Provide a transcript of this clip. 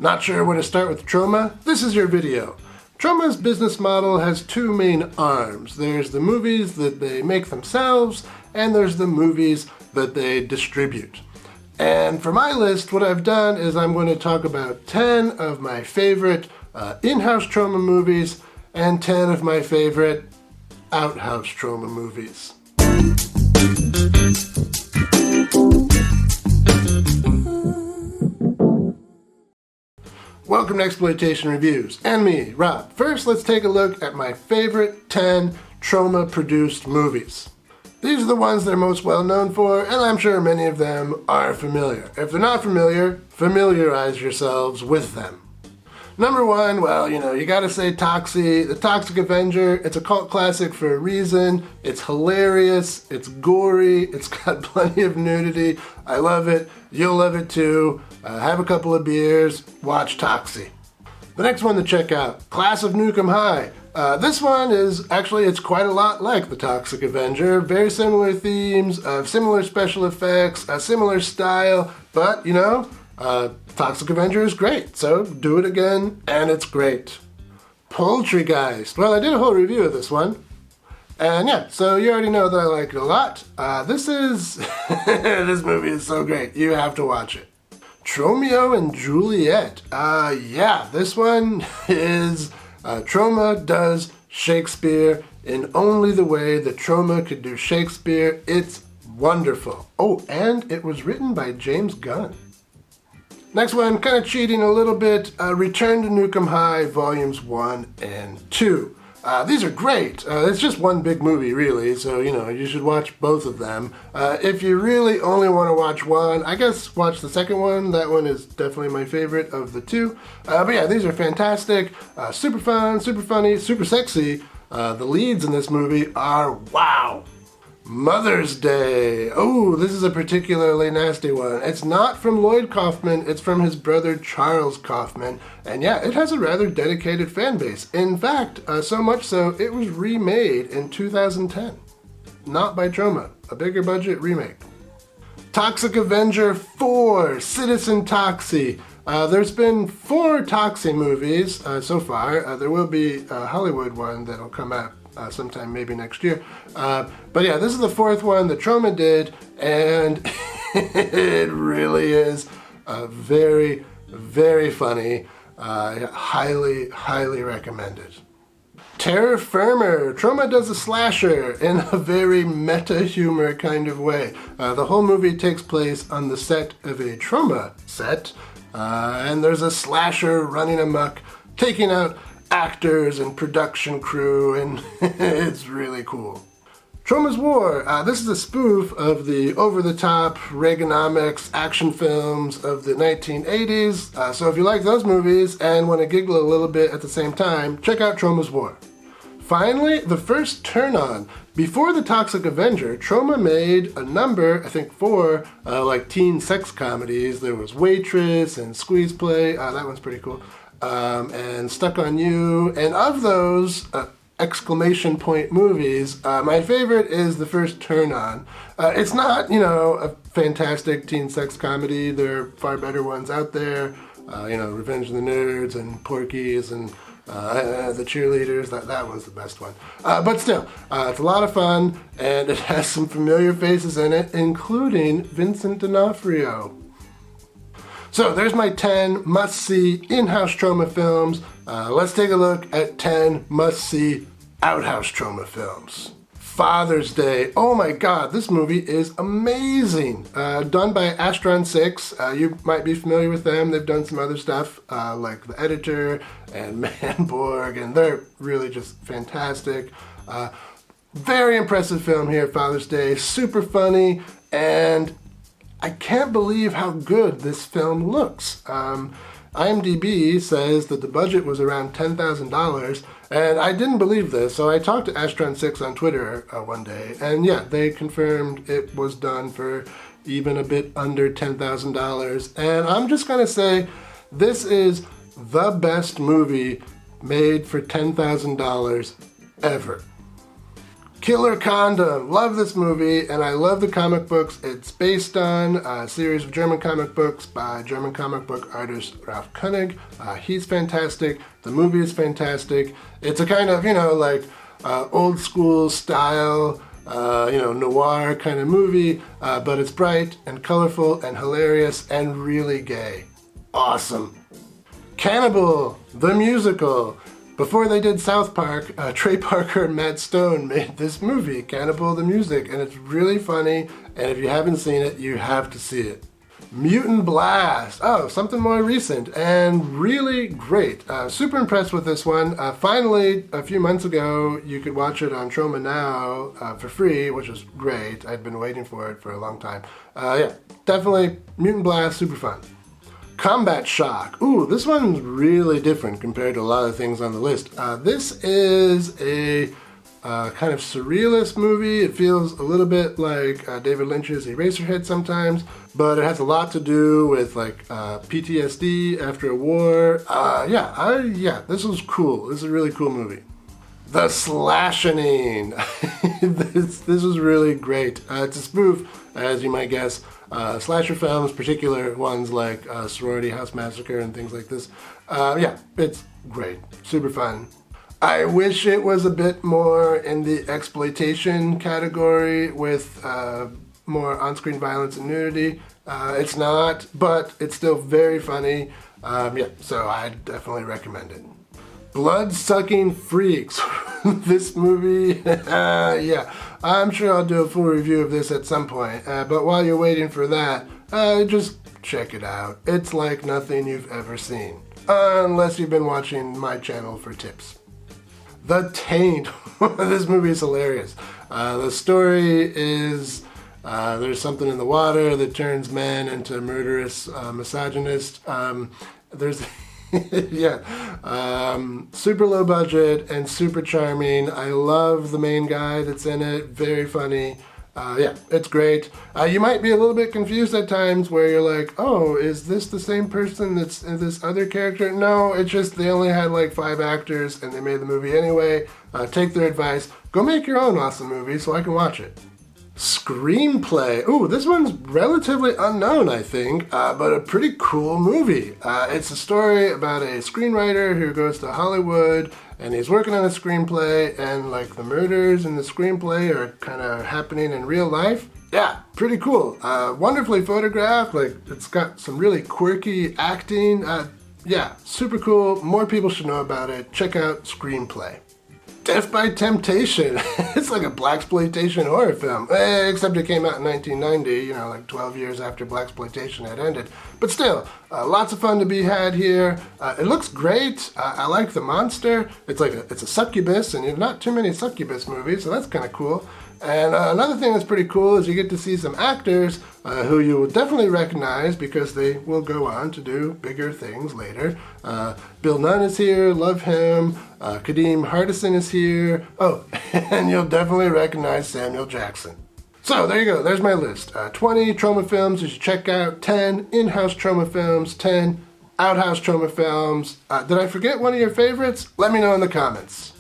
Not sure where to start with Troma? This is your video. Troma's business model has two main arms. There's the movies that they make themselves, and there's the movies that they distribute. And for my list, what I've done is I'm going to talk about 10 of my favorite in-house Troma movies and 10 of my favorite Out-House Troma movies. Welcome to Exploitation Reviews, and me, Rob. First, let's take a look at my favorite 10 Troma-produced movies. These are the ones they're most well known for, and I'm sure many of them are familiar. If they're not familiar, familiarize yourselves with them. Number one, well, you gotta say Toxie, The Toxic Avenger. It's a cult classic for a reason. It's hilarious, it's gory, it's got plenty of nudity. I love it. You'll love it too. Have a couple of beers, watch Toxie. The next one to check out, Class of Nukem High. This one is actually, it's quite a lot like The Toxic Avenger. Very similar themes, similar special effects, a similar style, but Toxic Avenger is great, so do it again, and it's great. Poultrygeist. Well, I did a whole review of this one, and yeah, so you already know that I like it a lot. This movie is so great, you have to watch it. Tromeo and Juliet. Yeah, this one is Troma does Shakespeare in only the way that Troma could do Shakespeare. It's wonderful. Oh, and it was written by James Gunn. Next one, kind of cheating a little bit, Return to Nukem High, Volumes 1 and 2. These are great. It's just one big movie, really, so, you should watch both of them. If you really only want to watch one, I guess watch the second one. That one is definitely my favorite of the two. But yeah, these are fantastic, super fun, super funny, super sexy. The leads in this movie are wow. Mother's Day. Oh, this is a particularly nasty one. It's not from Lloyd Kaufman, it's from his brother Charles Kaufman. And yeah, it has a rather dedicated fan base. In fact, so much so, it was remade in 2010. Not by Troma, a bigger budget remake. Toxic Avenger 4, Citizen Toxie. There's been 4 Toxie movies so far. There will be a Hollywood one that'll come out sometime maybe next year. But yeah, this is the 4th one that Troma did, and it really is very, very funny. Highly, highly recommended. Terror Firmer. Troma does a slasher in a very meta-humor kind of way. The whole movie takes place on the set of a Troma set, and there's a slasher running amok, taking out actors and production crew, and it's really cool. Troma's War. This is a spoof of the over-the-top Reaganomics action films of the 1980s. So if you like those movies and want to giggle a little bit at the same time, check out Troma's War. Finally, the first turn-on. Before The Toxic Avenger, Troma made a number, I think 4, like teen sex comedies. There was Waitress and Squeeze Play. That one's pretty cool. And Stuck on You, and of those exclamation point movies, my favorite is The First Turn On. It's not, a fantastic teen sex comedy. There are far better ones out there, Revenge of the Nerds and Porky's and the Cheerleaders. That was the best one. But still, it's a lot of fun, and it has some familiar faces in it, including Vincent D'Onofrio. So there's my 10 must-see in-house Troma films. Let's take a look at 10 must-see out-house Troma films. Father's Day. Oh my god, this movie is amazing. Done by Astron 6. You might be familiar with them. They've done some other stuff like The Editor and Manborg, and they're really just fantastic. Very impressive film here, Father's Day. Super funny, and I can't believe how good this film looks. IMDb says that the budget was around $10,000, and I didn't believe this, so I talked to Astron 6 on Twitter one day, and yeah, they confirmed it was done for even a bit under $10,000, and I'm just gonna say this is the best movie made for $10,000 ever. Killer Condom. Love this movie, and I love the comic books. It's based on a series of German comic books by German comic book artist Ralph Koenig. He's fantastic. The movie is fantastic. It's a kind of, like old school style, noir kind of movie, but it's bright and colorful and hilarious and really gay. Awesome. Cannibal, the musical. Before they did South Park, Trey Parker and Matt Stone made this movie, Cannibal the Music, and it's really funny, and if you haven't seen it, you have to see it. Mutant Blast, something more recent, and really great. Super impressed with this one. Finally, a few months ago, you could watch it on Troma Now for free, which is great. I'd been waiting for it for a long time. Definitely Mutant Blast, super fun. Combat Shock. Ooh, this one's really different compared to a lot of things on the list. This is a kind of surrealist movie. It feels a little bit like David Lynch's Eraserhead sometimes, but it has a lot to do with like PTSD after a war. This was cool. This is a really cool movie. The Slashening. This was really great. It's a spoof, as you might guess, slasher films, particular ones like Sorority House Massacre and things like this. It's great. Super fun. I wish it was a bit more in the exploitation category with more on-screen violence and nudity. It's not, but it's still very funny. So I definitely recommend it. Blood-Sucking Freaks. This movie, I'm sure I'll do a full review of this at some point. But while you're waiting for that, just check it out. It's like nothing you've ever seen. Unless you've been watching my channel for tips. The Taint. This movie is hilarious. The story is there's something in the water that turns men into murderous misogynists. Super low budget and super charming. I love the main guy that's in it. Very funny. It's great. You might be a little bit confused at times where you're like, oh, is this the same person that's in this other character? No, it's just they only had like 5 actors and they made the movie anyway. Take their advice. Go make your own awesome movie so I can watch it. Screenplay. Ooh, this one's relatively unknown, I think, but a pretty cool movie. It's a story about a screenwriter who goes to Hollywood and he's working on a screenplay, and like the murders in the screenplay are kind of happening in real life. Yeah, pretty cool. Wonderfully photographed. Like, it's got some really quirky acting. Super cool. More people should know about it. Check out Screenplay. Death by Temptation. It's like a blaxploitation horror film, except it came out in 1990, like 12 years after blaxploitation had ended. But still, lots of fun to be had here. It looks great. I like the monster. It's a succubus, and there's not too many succubus movies, so that's kind of cool. And another thing that's pretty cool is you get to see some actors who you will definitely recognize because they will go on to do bigger things later. Bill Nunn is here, love him. Kadeem Hardison is here. Oh, and you'll definitely recognize Samuel Jackson. So there you go, there's my list. 20 Troma films you should check out, 10 in-house Troma films, 10 out-house Troma films. Did I forget one of your favorites? Let me know in the comments.